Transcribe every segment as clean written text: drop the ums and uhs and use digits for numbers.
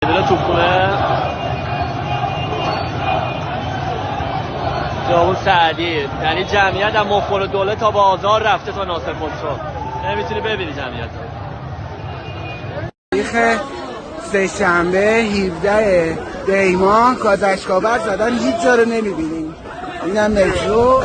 توپخونه جاون سعدی، یعنی جمعیت از مفول دوله تا بازار رفته تا ناصر خسرو. نمیتونی ببینی جمعیت. تاریخ سه‌شنبه 17 دی‌ماه گازشکاور زدن، هیچ جا رو نمیبینیم. اینم مترو.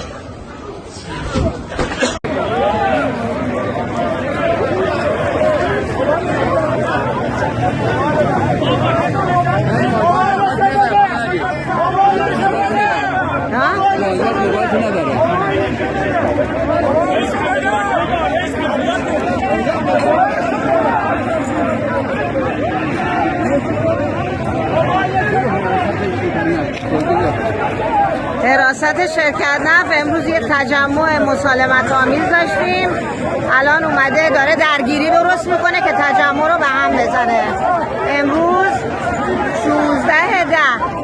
حراست شرکت نفت امروز یک تجمع مسالمت آمیز داشتیم. الان اومده داره درگیری درست میکنه که تجمع رو به هم بزنه. امروز 16/10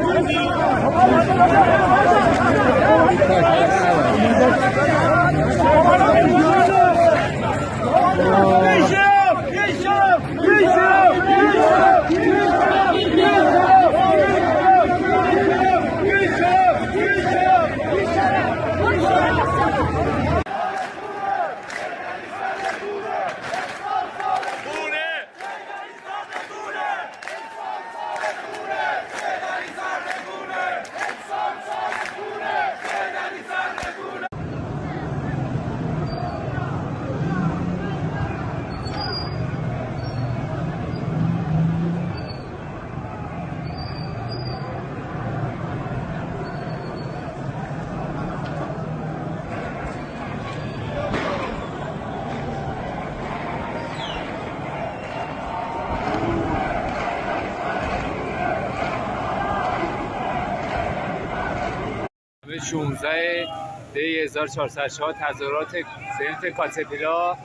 16 دی 1404 تظاهرات سمت کاتپیلا و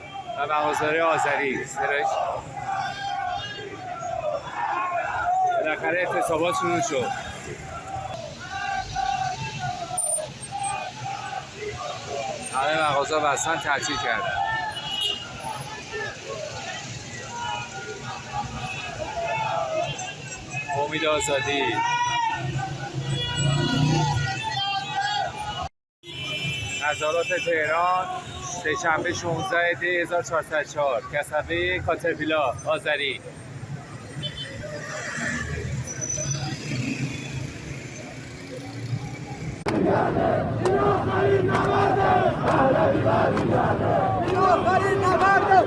مغازه‌های آذری بالاخره اعتصابات شروع شد. همه مغازه بستن، تعطیل کردن. امید آزادی. تظاهرات تهران سه‌شنبه 16 دی 1404 کسبه کاترپیلا آذری. این آخرین نبرده